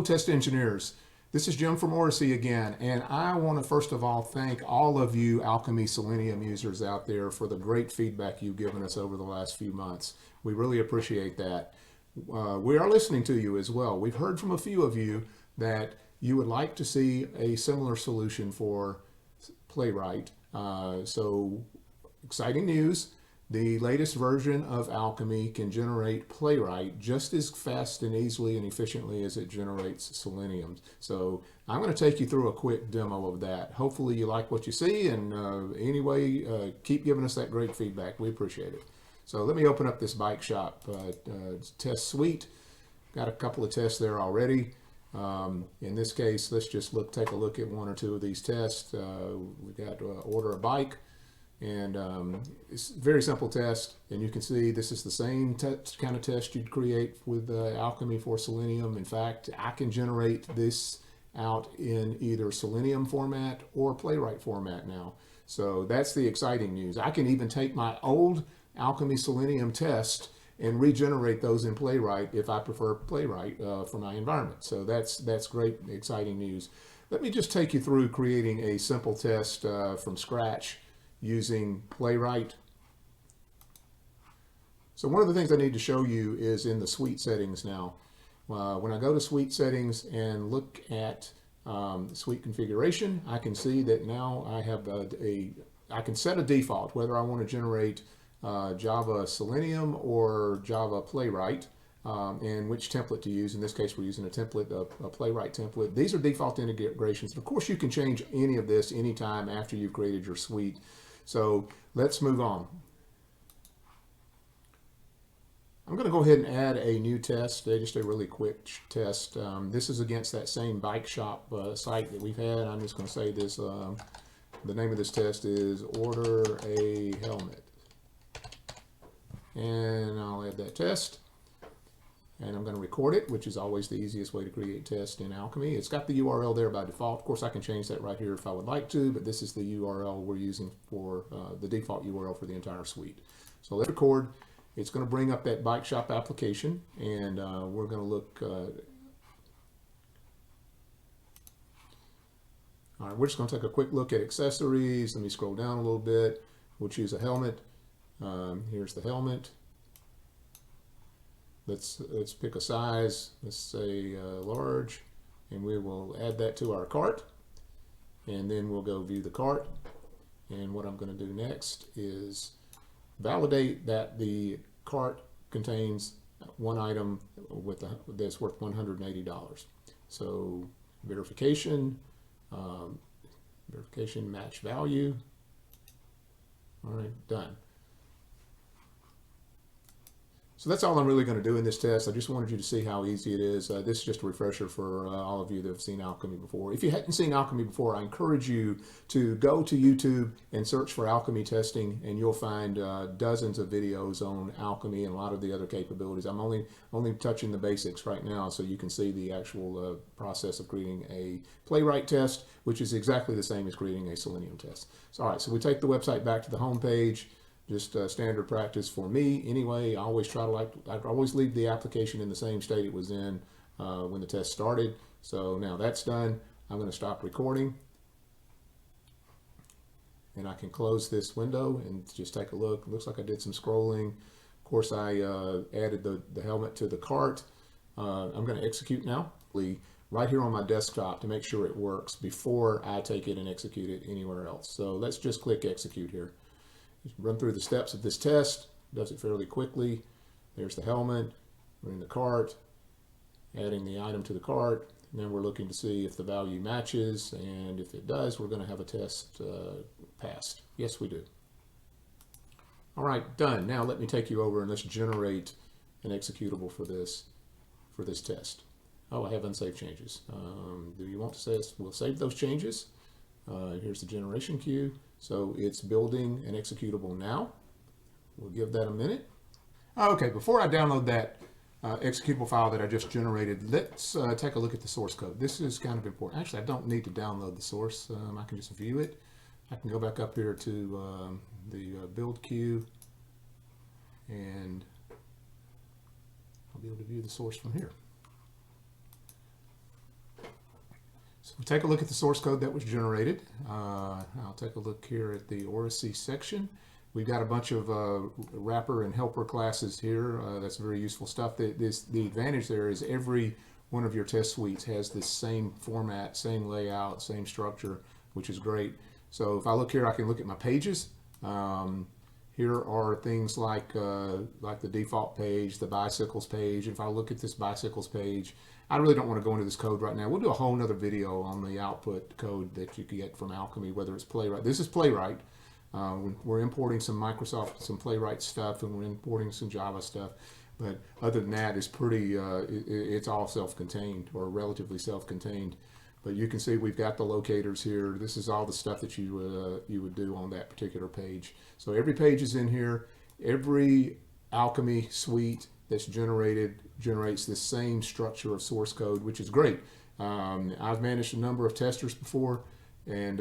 test engineers. This is Jim from Orasi again, and I want to first of all thank all of you Alchemy Selenium users out there for the great feedback you've given us over the last few months. We really appreciate that. We are listening to you as well. We've heard from a few of you that you would like to see a similar solution for Playwright. So exciting news. The latest version of Alchemy can generate Playwright just as fast and easily and efficiently as it generates Selenium. So I'm going to take you through a quick demo of that. Hopefully you like what you see, and anyway, keep giving us that great feedback. We appreciate it. So let me open up this bike shop test suite. Got a couple of tests there already. In this case, let's just take a look at one or two of these tests. We got order a bike. And it's a very simple test, and you can see this is the same kind of test you'd create with Alchemy for Selenium. In fact, I can generate this out in either Selenium format or Playwright format now. So that's the exciting news. I can even take my old Alchemy Selenium test and regenerate those in Playwright if I prefer Playwright for my environment. So that's great, exciting news. Let me just take you through creating a simple test from scratch using Playwright. So one of the things I need to show you is in the suite settings now. When I go to suite settings and look at suite configuration, I can see that now I have I can set a default whether I want to generate Java Selenium or Java Playwright, and which template to use. In this case, we're using a template, a Playwright template. These are default integrations. And of course, you can change any of this anytime after you've created your suite. So let's move on. I'm going to go ahead and add a new test, just a really quick test. This is against that same bike shop site that we've had. I'm just going to say this, the name of this test is order a helmet. And I'll add that test. And I'm going to record it, which is always the easiest way to create tests in Alchemy. It's got the URL there by default. Of course, I can change that right here if I would like to, but this is the URL we're using for the default URL for the entire suite. So let's record. It's going to bring up that bike shop application, and we're going to look. All right, we're just going to take a quick look at accessories. Let me scroll down a little bit. We'll choose a helmet. Here's the helmet. Let's pick a size. Let's say large, and we will add that to our cart, and then we'll go view the cart. And what I'm going to do next is validate that the cart contains one item that's worth $180. So verification match value. All right, done. So that's all I'm really going to do in this test. I just wanted you to see how easy it is. This is just a refresher for all of you that have seen Alchemy before. If you hadn't seen Alchemy before, I encourage you to go to YouTube and search for Alchemy testing, and you'll find dozens of videos on Alchemy and a lot of the other capabilities. I'm only touching the basics right now, so you can see the actual process of creating a Playwright test, which is exactly the same as creating a Selenium test. So, all right, so we take the website back to the home page. Just standard practice for me anyway. I always leave the application in the same state it was in when the test started. So now that's done. I'm going to stop recording, and I can close this window and just take a look. It looks like I did some scrolling. Of course, I added the helmet to the cart. I'm going to execute now right here on my desktop to make sure it works before I take it and execute it anywhere else. So let's just click execute here. Run through the steps of this test. Does it fairly quickly. There's the helmet. We're in the cart, adding the item to the cart, and then we're looking to see if the value matches, and if it does, we're going to have a test passed. Yes, we do. All right, done. Now let me take you over and let's generate an executable for this test. Oh, I have unsaved changes. Do you want to say we'll save those changes? Here's the generation queue. So it's building an executable now. We'll give that a minute. Okay, before I download that executable file that I just generated, let's take a look at the source code. This is kind of important. Actually, I don't need to download the source. I can just view it. I can go back up here to the build queue, and I'll be able to view the source from here. We'll take a look at the source code that was generated. I'll take a look here at the Orasi section. We've got a bunch of wrapper and helper classes here. That's very useful stuff. The advantage there is every one of your test suites has the same format, same layout, same structure, which is great. So if I look here, I can look at my pages. Here are things like the default page, the bicycles page. If I look at this bicycles page, I really don't want to go into this code right now. We'll do a whole nother video on the output code that you can get from Alchemy, whether it's Playwright. This is Playwright. We're importing some Microsoft, some Playwright stuff, and we're importing some Java stuff. But other than that, it's pretty, it's all self-contained or relatively self-contained. But you can see we've got the locators here. This is all the stuff that you would do on that particular page. So every page is in here. Every Alchemy suite that's generates the same structure of source code, which is great. I've managed a number of testers before, and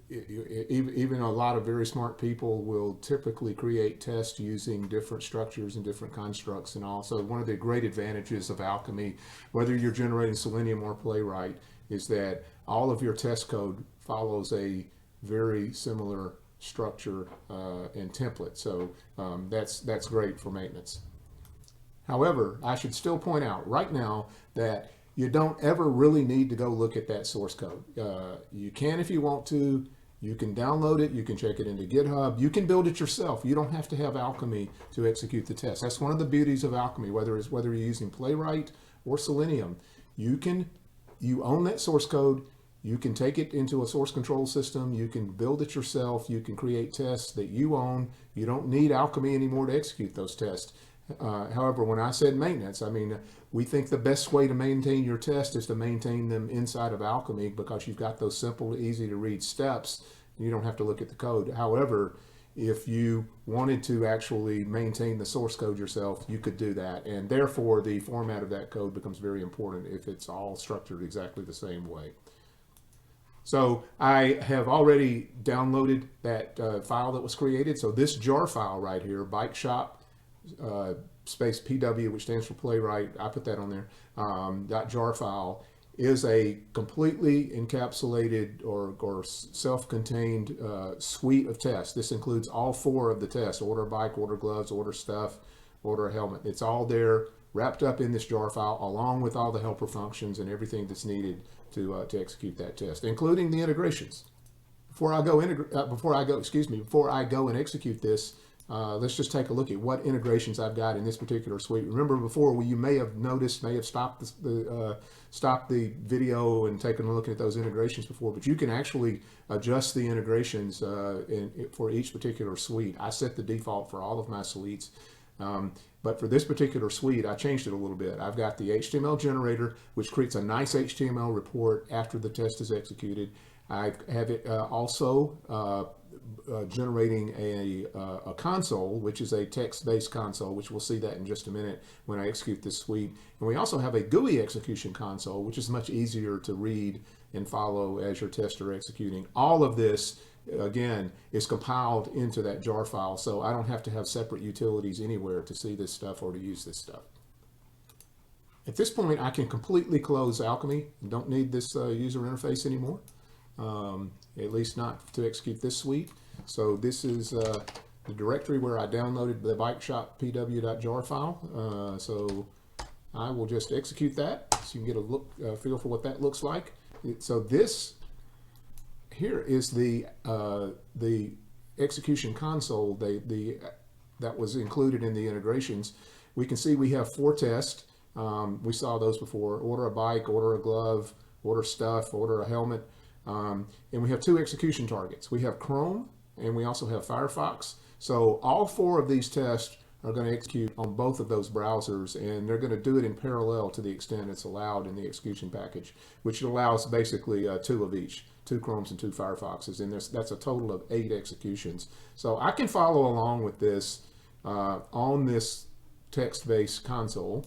even a lot of very smart people will typically create tests using different structures and different constructs. And also one of the great advantages of Alchemy, whether you're generating Selenium or Playwright, is that all of your test code follows a very similar structure and template. So that's great for maintenance. However, I should still point out right now that you don't ever really need to go look at that source code. You can if you want to. You can download it. You can check it into GitHub. You can build it yourself. You don't have to have Alchemy to execute the test. That's one of the beauties of Alchemy, whether you're using Playwright or Selenium. You own that source code. You can take it into a source control system. You can build it yourself. You can create tests that you own. You don't need Alchemy anymore to execute those tests. However, when I said maintenance, I mean, we think the best way to maintain your test is to maintain them inside of Alchemy, because you've got those simple, easy to read steps. You don't have to look at the code. However, if you wanted to actually maintain the source code yourself, you could do that. And therefore, the format of that code becomes very important if it's all structured exactly the same way. So I have already downloaded that file that was created. So this jar file right here, bike shop space PW, which stands for Playwright, I put that on there, .jar file, is a completely encapsulated or self-contained suite of tests. This includes all 4 of the tests: order a bike, order gloves, order stuff, order a helmet. It's all there wrapped up in this jar file, along with all the helper functions and everything that's needed to execute that test, including the integrations. Before I go and execute this, let's just take a look at what integrations I've got in this particular suite. Remember before, you may have noticed, may have stopped the video and taken a look at those integrations before, but you can actually adjust the integrations for each particular suite. I set the default for all of my suites, but for this particular suite, I changed it a little bit. I've got the HTML generator, which creates a nice HTML report after the test is executed. I have it also generating a console, which is a text-based console, which we'll see that in just a minute when I execute this suite. And we also have a GUI execution console, which is much easier to read and follow as your tests are executing. All of this, again, is compiled into that jar file, so I don't have to have separate utilities anywhere to see this stuff or to use this stuff. At this point, I can completely close Alchemy. Don't need this user interface anymore. At least not to execute this suite. So this is the directory where I downloaded the bike shop pw.jar file. So I will just execute that so you can get a feel for what that looks like. So this here is the execution console that was included in the integrations. We can see we have 4 tests. We saw those before: order a bike, order a glove, order stuff, order a helmet. And we have 2 execution targets. We have Chrome and we also have Firefox. So all 4 of these tests are going to execute on both of those browsers, and they're going to do it in parallel to the extent it's allowed in the execution package, which allows basically 2 of each, 2 Chromes and 2 Firefoxes, and that's a total of 8 executions. So I can follow along with this on this text-based console,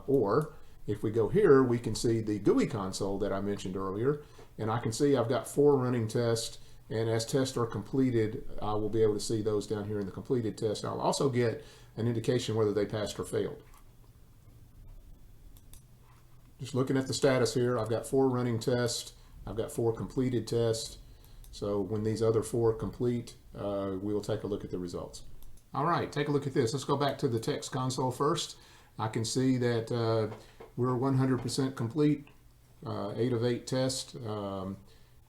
or if we go here, we can see the GUI console that I mentioned earlier. And I can see I've got 4 running tests, and as tests are completed, I will be able to see those down here in the completed test. I'll also get an indication whether they passed or failed. Just looking at the status here, I've got 4 running tests. I've got 4 completed tests. So when these other 4 complete, we will take a look at the results. All right, take a look at this. Let's go back to the text console first. I can see that we're 100% complete, 8 of 8 tests.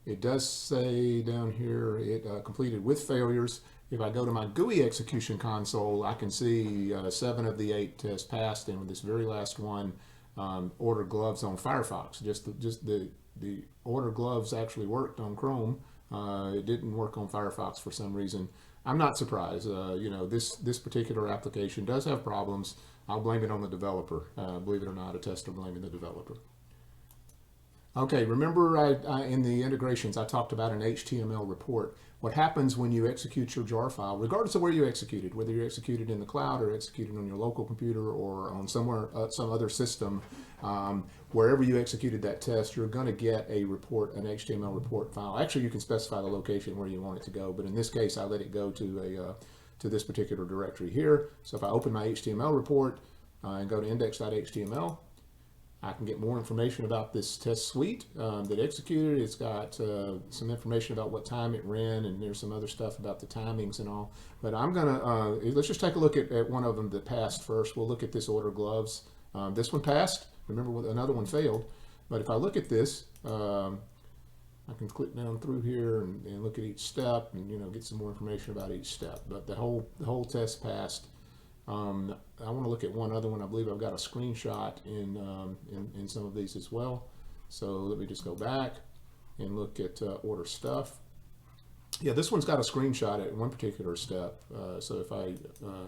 It does say down here it completed with failures. If I go to my GUI execution console, I can see 7 of the 8 tests passed, and with this very last one, order gloves on Firefox. Just the order gloves actually worked on Chrome. It didn't work on Firefox for some reason. I'm not surprised. You know, this particular application does have problems. I'll blame it on the developer. Believe it or not, a tester blaming the developer. Okay, remember in the integrations I talked about an HTML report. What happens when you execute your jar file, regardless of where you executed, whether you executed in the cloud or executed on your local computer or on somewhere some other system, wherever you executed that test, you're going to get a report, an HTML report file. Actually, you can specify the location where you want it to go, but in this case, I let it go to this particular directory here. So if I open my HTML report and go to index.html, I can get more information about this test suite that executed. It's got some information about what time it ran, and there's some other stuff about the timings and all. But I'm gonna, let's just take a look at one of them that passed first. We'll look at this order gloves. This one passed. Remember, another one failed. But if I look at this, I can click down through here and look at each step and, you know, get some more information about each step. But the whole test passed. I want to look at one other one. I believe I've got a screenshot in some of these as well. So let me just go back and look at order stuff. Yeah, this one's got a screenshot at one particular step. So if I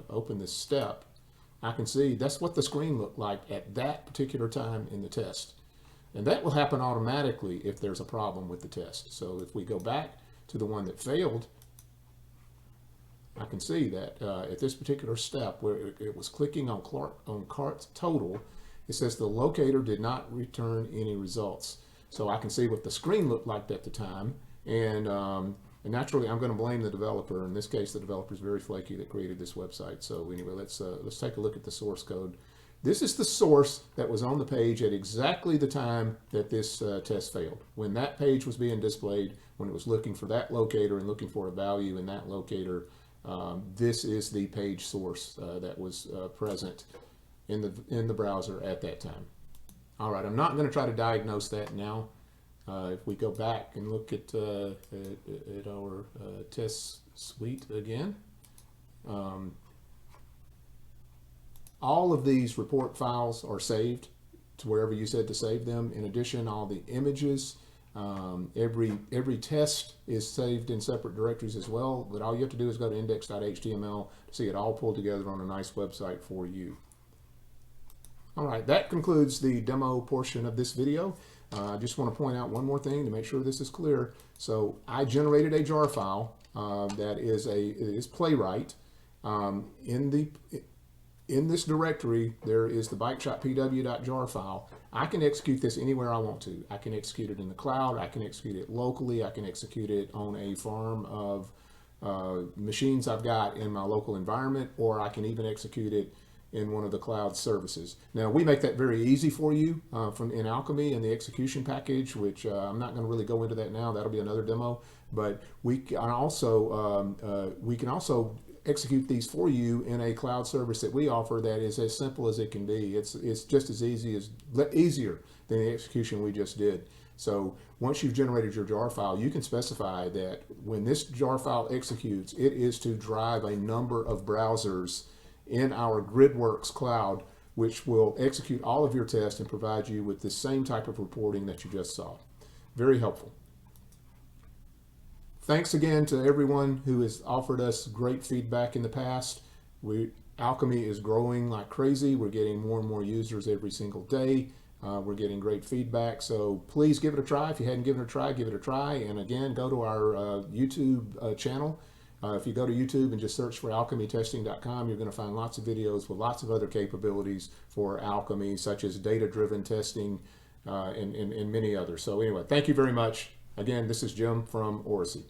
open this step, I can see that's what the screen looked like at that particular time in the test. And that will happen automatically if there's a problem with the test. So if we go back to the one that failed, I can see that at this particular step where it was clicking on cart total, it says the locator did not return any results. So I can see what the screen looked like at the time, and naturally I'm going to blame the developer. In this case, the developer is very flaky that created this website. So anyway, let's take a look at the source code. This is the source that was on the page at exactly the time that this test failed. When that page was being displayed, when it was looking for that locator and looking for a value in that locator, this is the page source that was present in the browser at that time. All right, I'm not going to try to diagnose that now. If we go back and look at our test suite again, all of these report files are saved to wherever you said to save them. In addition, all the images, every test is saved in separate directories as well, but all you have to do is go to index.html to see it all pulled together on a nice website for you. All right, that concludes the demo portion of this video. I just want to point out one more thing to make sure this is clear. So I generated a jar file that is Playwright. In this directory, there is the bikeshop.pw.jar file. I can execute this anywhere I want to. I can execute it in the cloud. I can execute it locally. I can execute it on a farm of machines I've got in my local environment, or I can even execute it in one of the cloud services. Now, we make that very easy for you in Alchemy and the execution package, which I'm not going to really go into that now. That'll be another demo. But we can also execute these for you in a cloud service that we offer that is as simple as it can be. It's just as easier than the execution we just did. So once you've generated your jar file, you can specify that when this jar file executes, it is to drive a number of browsers in our GridWorks cloud, which will execute all of your tests and provide you with the same type of reporting that you just saw. Very helpful. Thanks again to everyone who has offered us great feedback in the past. Alchemy is growing like crazy. We're getting more and more users every single day. We're getting great feedback. So please give it a try. If you hadn't given it a try, give it a try. And again, go to our YouTube channel. If you go to YouTube and just search for alchemytesting.com, you're going to find lots of videos with lots of other capabilities for Alchemy, such as data-driven testing and many others. So anyway, thank you very much. Again, this is Jim from Orasi.